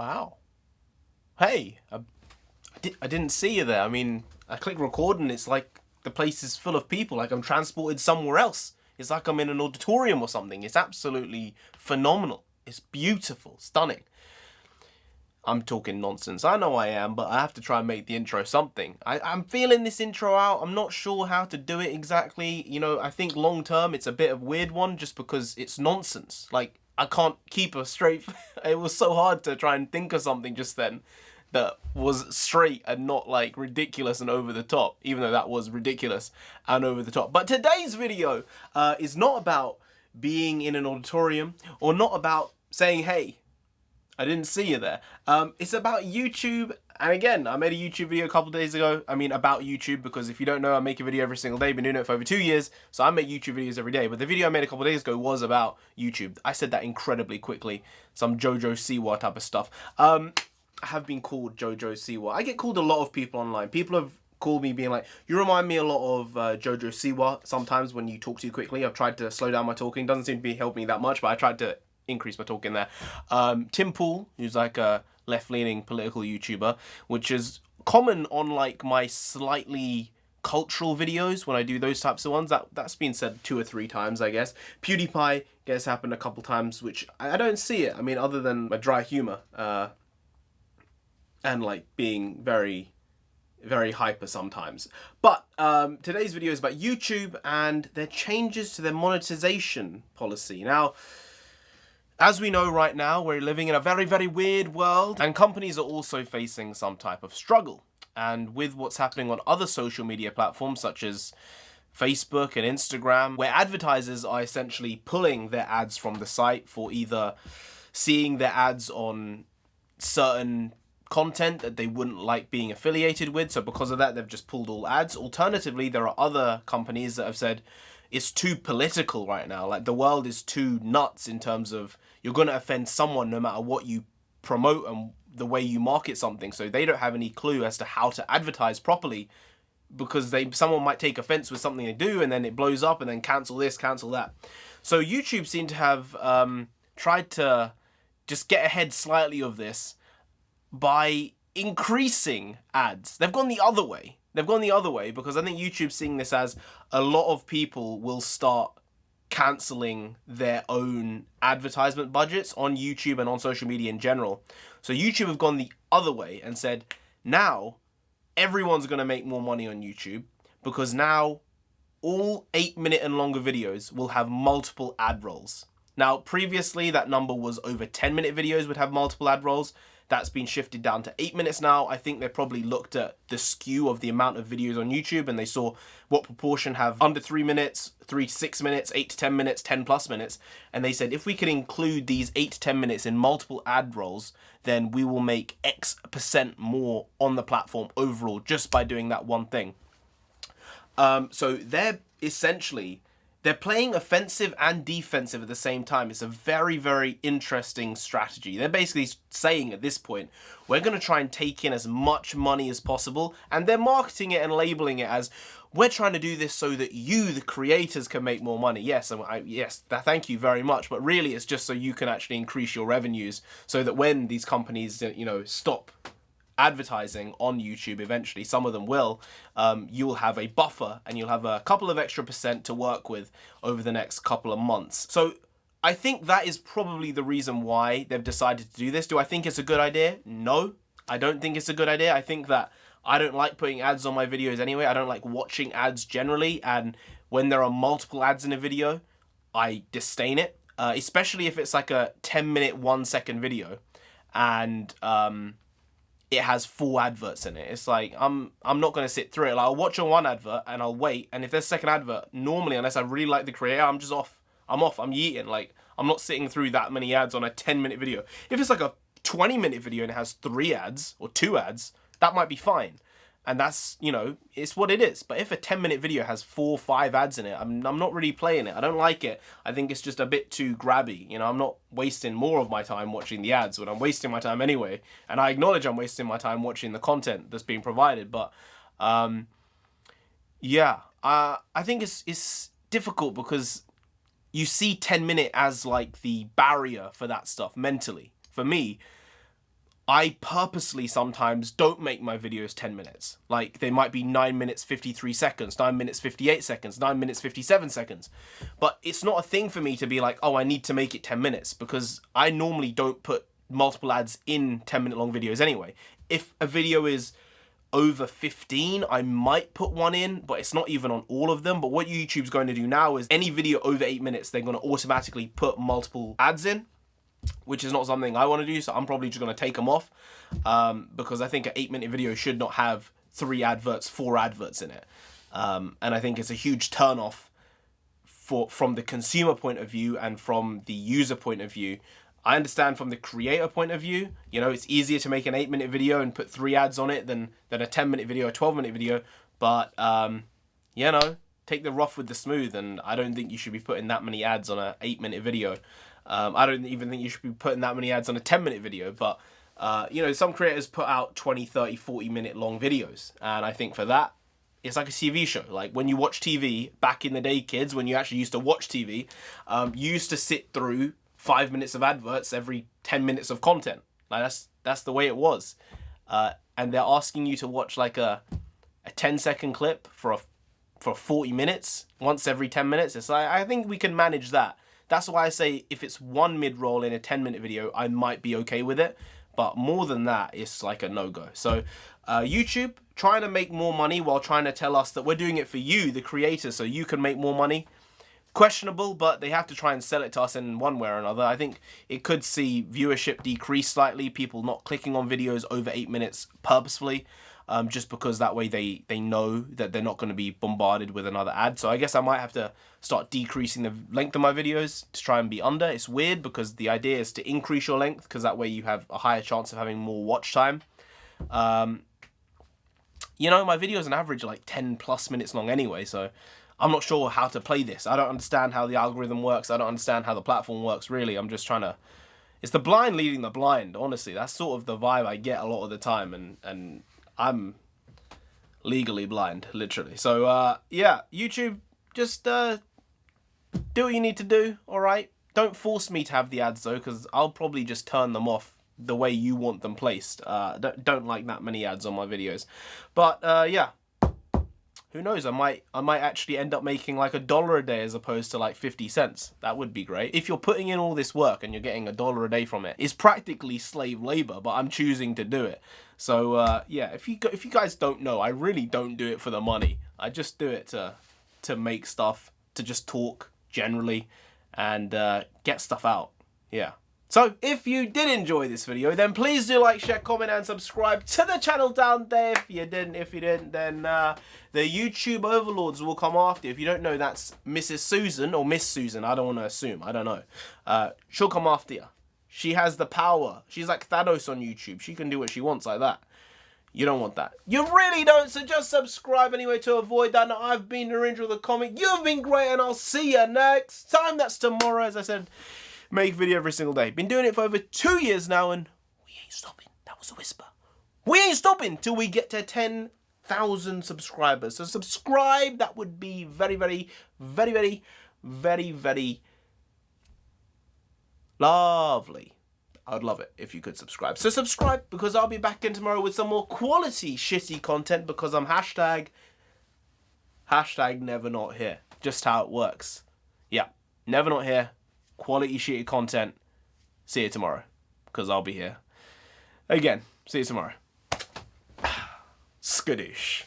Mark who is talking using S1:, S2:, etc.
S1: Wow. Hey, I didn't see you there. I mean, I click record and it's like the place is full of people, like I'm transported somewhere else. It's like I'm in an auditorium or something. It's absolutely phenomenal. It's beautiful, stunning. I'm talking nonsense. I know I am, but I have to try and make the intro something. I'm feeling this intro out. I'm not sure how to do it exactly. You know, I think long term it's a bit of a weird one just because it's nonsense. Like, I can't keep a straight... It was so hard to try and think of something just then that was straight and not like ridiculous and over the top, even though that was ridiculous and over the top. But today's video is not about being in an auditorium or not about saying, hey, I didn't see you there. It's about YouTube. And again, I made a YouTube video a couple of days ago. I mean, about YouTube, because if you don't know, I make a video every single day. Been doing it for over 2 years. So I make YouTube videos every day. But the video I made a couple of days ago was about YouTube. I said that incredibly quickly. Some Jojo Siwa type of stuff. I have been called Jojo Siwa. I get called a lot of people online. People have called me being like, you remind me a lot of Jojo Siwa sometimes when you talk too quickly. I've tried to slow down my talking. Doesn't seem to be helping me that much, but I tried to increase my talk in there. Tim Pool, who's like a left-leaning political YouTuber, which is common on like my slightly cultural videos when I do those types of ones. That's been said 2 or 3 times, I guess. PEWDIEPIE gets happened a couple times, which I don't see it. I mean, other than my dry humor and like being very hyper sometimes. But today's video is about YouTube and their changes to their monetization policy. Now, as we know right now, we're living in a very weird world, and companies are also facing some type of struggle. And with what's happening on other social media platforms such as Facebook and Instagram, where advertisers are essentially pulling their ads from the site for either seeing their ads on certain content that they wouldn't like being affiliated with, so because of that they've just pulled all ads. Alternatively, there are other companies that have said it's too political right now, like the world is too nuts in terms of you're going to offend someone no matter what you promote and the way you market something, so they don't have any clue as to how to advertise properly, because someone might take offense with something they do and then it blows up and then cancel this, cancel that. So YouTube seem to have tried to just get ahead slightly of this by increasing ads. They've gone the other way. They've gone the other way because I think YouTube's seeing this as a lot of people will start cancelling their own advertisement budgets on YouTube and on social media in general. So YouTube have gone the other way and said, now everyone's going to make more money on YouTube because now all 8-minute and longer videos will have multiple ad rolls. Now, previously that number was over 10-minute videos would have multiple ad rolls. That's been shifted down to 8 minutes now. I think they probably looked at the skew of the amount of videos on YouTube and they saw what proportion have under 3 minutes, 3 to 6 minutes, 8 to 10 minutes, 10+ minutes. And they said, if we can include these 8 to 10 minutes in multiple ad rolls, then we will make X% more on the platform overall just by doing that one thing. So they're essentially... they're playing offensive and defensive at the same time. It's a very interesting strategy. They're basically saying at this point, we're going to try and take in as much money as possible, and they're marketing it and labeling it as, we're trying to do this so that you, the creators, can make more money. Yes, thank you very much, but really it's just so you can actually increase your revenues so that when these companies, you know, stop advertising on YouTube, eventually some of them will, you'll have a buffer and you'll have a couple of extra % to work with over the next couple of months. So I think that is probably the reason why they've decided to do this. Do I think it's a good idea? No, I don't think it's a good idea. I think that I don't like putting ads on my videos anyway. I don't like watching ads generally, and when there are multiple ads in a video, I disdain it, especially if it's like a 10-minute 1-second video and it has 4 adverts in it. It's like, I'm not going to sit through it. Like, I'll watch on one advert and I'll wait, and if there's a second advert, normally, unless I really like the creator, I'm just off. I'm off. I'm yeeting. Like, I'm not sitting through that many ads on a 10-minute video. If it's like a 20-minute video and it has 3 ads or 2 ads, that might be fine. And that's, you know, it's what it is. But if a 10-minute video has 4 or 5 ads in it, I'm not really playing it. I don't like it. I think it's just a bit too grabby. You know, I'm not wasting more of my time watching the ads when I'm wasting my time anyway. And I acknowledge I'm wasting my time watching the content that's being provided. But, yeah, I think it's difficult because you see 10-minute as like the barrier for that stuff mentally. For me, I purposely sometimes don't make my videos 10 minutes. Like, they might be 9 minutes 53 seconds, 9 minutes 58 seconds, 9 minutes 57 seconds. But it's not a thing for me to be like, oh, I need to make it 10 minutes, because I normally don't put multiple ads in 10-minute long videos anyway. If a video is over 15, I might put one in, but it's not even on all of them. But what YouTube's going to do now is any video over 8 minutes, they're going to automatically put multiple ads in, which is not something I want to do, so I'm probably just going to take them off, because I think an 8-minute video should not have 3 adverts, 4 adverts in it. And I think it's a huge turn-off from the consumer point of view and from the user point of view. I understand from the creator point of view, you know, it's easier to make an 8-minute video and put 3 ads on it than a 10-minute video, a 12-minute video, but, you know, take the rough with the smooth, and I don't think you should be putting that many ads on an 8-minute video. I don't even think you should be putting that many ads on a 10-minute video, but, you know, some creators put out 20, 30, 40-minute long videos, and I think for that, it's like a TV show. Like, when you watch TV, back in the day, kids, when you actually used to watch TV, you used to sit through 5 minutes of adverts every 10 minutes of content. Like, that's the way it was. And they're asking you to watch like a 10-second clip for 40 minutes once every 10 minutes. It's like, I think we can manage that. That's why I say if it's one mid-roll in a 10-minute video, I might be okay with it. But more than that, it's like a no-go. So YouTube, trying to make more money while trying to tell us that we're doing it for you, the creators, so you can make more money. Questionable, but they have to try and sell it to us in one way or another. I think it could see viewership decrease slightly, people not clicking on videos over 8 minutes purposefully, just because that way they know that they're not going to be bombarded with another ad. So I guess I might have to start decreasing the length of my videos to try and be under. It's weird because the idea is to increase your length, because that way you have a higher chance of having more watch time. You know, my videos on average are like 10+ minutes long anyway, so I'm not sure how to play this. I don't understand how the algorithm works. I don't understand how the platform works, really. I'm just trying to... It's the blind leading the blind, honestly. That's sort of the vibe I get a lot of the time, and I'm legally blind, literally. So, yeah, YouTube, just do what you need to do, all right? Don't force me to have the ads, though, because I'll probably just turn them off the way you want them placed. Don't like that many ads on my videos. But, yeah. Who knows, I might actually end up making like $1 a day as opposed to like 50 cents. That would be great. If you're putting in all this work and you're getting $1 a day from it, it's practically slave labor, but I'm choosing to do it. So yeah, if you guys don't know, I really don't do it for the money. I just do it to make stuff, to just talk generally, and get stuff out. Yeah. So, if you did enjoy this video, then please do like, share, comment, and subscribe to the channel down there. If you didn't, then the YouTube overlords will come after you. If you don't know, that's Mrs. Susan, or Miss Susan, I don't want to assume, I don't know. She'll come after you. She has the power. She's like Thanos on YouTube. She can do what she wants like that. You don't want that. You really don't, so just subscribe anyway to avoid that. Now, I've been NarendraTheComic. You've been great, and I'll see you next time. That's tomorrow, as I said. Make a video every single day. Been doing it for over 2 years now, and we ain't stopping. That was a whisper. We ain't stopping till we get to 10,000 subscribers. So subscribe. That would be very, very, very, very, very, very lovely. I would love it if you could subscribe. So subscribe, because I'll be back in tomorrow with some more quality shitty content, because I'm hashtag never not here. Just how it works. Yeah, never not here. Quality shitty content. See you tomorrow, because I'll be here. Again, see you tomorrow. Skadoosh.